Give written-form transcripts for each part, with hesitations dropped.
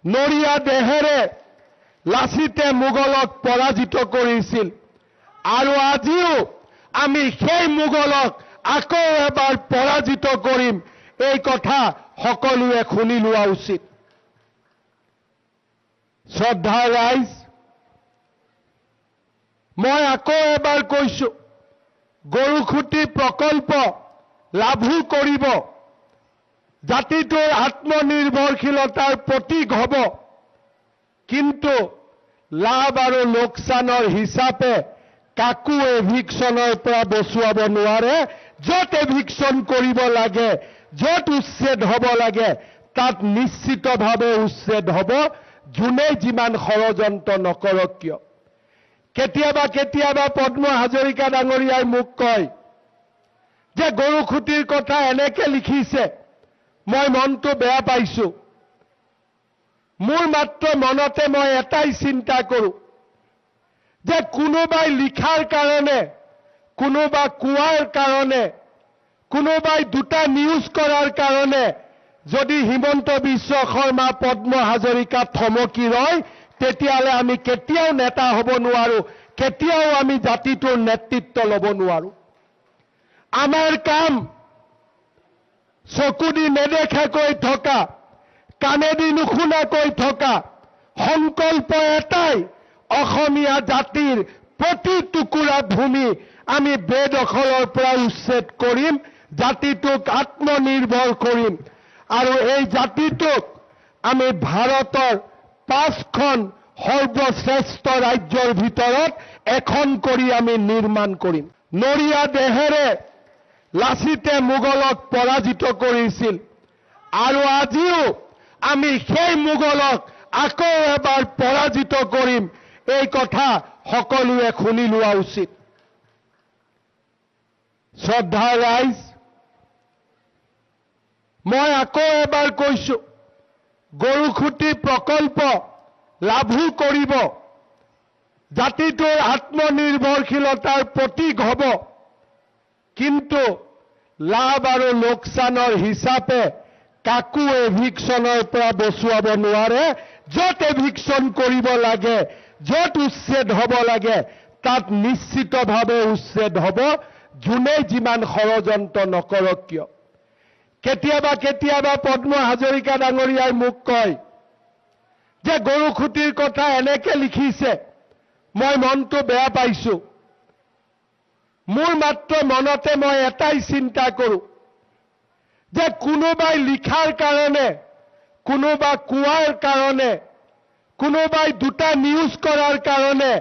নৰিয়া দেহেৰে লাচিতে মোগলক পৰাজিত কৰিছিল আৰু আজিও আমি সেই মোগলক আকৌ এবাৰ পৰাজিত কৰিম এই কথা সকলোৱে শুনি লোৱা উচিত। শ্ৰদ্ধাৰ ৰাইজ, মই আকৌ এবাৰ কৈছো, গৰুখুটি প্ৰকল্প লাভো কৰিব, জাতিটোৰ আত্মনিৰ্ভৰশীলতাৰ প্ৰতীক হ'ব, কিন্তু লাভ আৰু লোকচানৰ হিচাপে কাকো এভিকশ্যনৰ পৰা বচুৱাব নোৱাৰে। য'ত এভিকশ্যন কৰিব লাগে, য'ত উচ্ছেদ হ'ব লাগে, তাত নিশ্চিতভাৱে উচ্ছেদ হ'ব, যোনে যিমান ষড়যন্ত্ৰ নকৰক কিয়। কেতিয়াবা কেতিয়াবা পদ্ম হাজৰিকা ডাঙৰীয়াই মোক কয় যে গৰুখুটিৰ কথা এনেকে লিখিছে, মই মনটো বেয়া পাইছো। মোৰ মাত্ৰ মনতে মই এটাই চিন্তা কৰোঁ যে কোনোবাই লিখাৰ কাৰণে, কোনোবা কোৱাৰ কাৰণে, কোনোবাই দুটা নিউজ কৰাৰ কাৰণে যদি হিমন্ত বিশ্ব শৰ্মা পদ্ম হাজৰিকা থমকি ৰয়, তেতিয়াহ'লে আমি কেতিয়াও নেতা হ'ব নোৱাৰো, কেতিয়াও আমি জাতিটোৰ নেতৃত্ব ল'ব নোৱাৰো। আমাৰ কাম চকুদি নেদেখাকৈ থকা, কাণেদি নুশুনাকৈ থকা, সংকল্প এটাই, অসমীয়া জাতিৰ প্ৰতি টুকুৰা ভূমি আমি বেদখলৰ পৰা উচ্ছেদ কৰিম, জাতিটোক আত্মনিৰ্ভৰ কৰিম আৰু এই জাতিটোক আমি ভাৰতৰ 5খন সৰ্বশ্ৰেষ্ঠ ৰাজ্যৰ ভিতৰত এখন কৰি আমি নিৰ্মাণ কৰিম। নৰিয়া দেহেৰে লাচিতে মোগলক পৰাজিত কৰিছিল আৰু আজিও আমি সেই মোগলক আকৌ এবাৰ পৰাজিত কৰিম এই কথা সকলোৱে শুনি লোৱা উচিত। শ্ৰদ্ধাৰ ৰাইজ, মই আকৌ এবাৰ কৈছো, গৰুখুটি প্ৰকল্প লাভো কৰিব, জাতিটোৰ আত্মনিৰ্ভৰশীলতাৰ প্ৰতীক হ'ব, কিন্তু লাভ আৰু লোকচানৰ হিচাপে কাকো এভিকশ্যনৰ পৰা বচুৱাব নোৱাৰে। য'ত এভিকশ্যন কৰিব লাগে, য'ত উচ্ছেদ হ'ব লাগে, তাত নিশ্চিতভাৱে উচ্ছেদ হ'ব, যোনে যিমান ষড়যন্ত্ৰ নকৰক কিয়। কেতিয়াবা কেতিয়াবা পদ্ম হাজৰিকা ডাঙৰীয়াই মোক কয় যে গৰুখুটিৰ কথা এনেকে লিখিছে, মই মনটো বেয়া পাইছো। মোৰ মাত্ৰ মনতে মই এটাই চিন্তা কৰোঁ যে কোনোবাই লিখাৰ কাৰণে, কোনোবা কোৱাৰ কাৰণে, কোনোবাই দুটা নিউজ কৰাৰ কাৰণে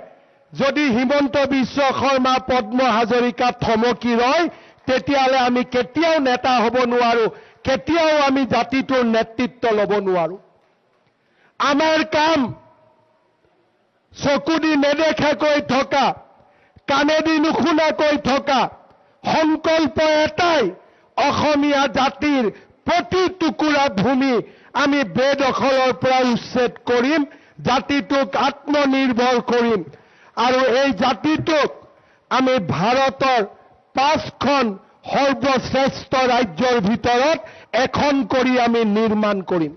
যদি হিমন্ত বিশ্ব শৰ্মা পদ্ম হাজৰিকা থমকি ৰয়, তেতিয়াহ'লে আমি কেতিয়াও নেতা হ'ব নোৱাৰো, কেতিয়াও আমি জাতিটোৰ নেতৃত্ব ল'ব নোৱাৰো। আমাৰ কাম চকুদি নেদেখাকৈ থকা, কাণেদি নুশুনাকৈ থকা, সংকল্প এটাই, অসমীয়া জাতিৰ প্ৰতি টুকুৰা ভূমি আমি বেদখলৰ পৰা উচ্ছেদ কৰিম, জাতিটোক আত্মনিৰ্ভৰ কৰিম আৰু এই জাতিটোক আমি ভাৰতৰ 5খন সৰ্বশ্ৰেষ্ঠ ৰাজ্যৰ ভিতৰত এখন কৰি আমি নিৰ্মাণ কৰিম।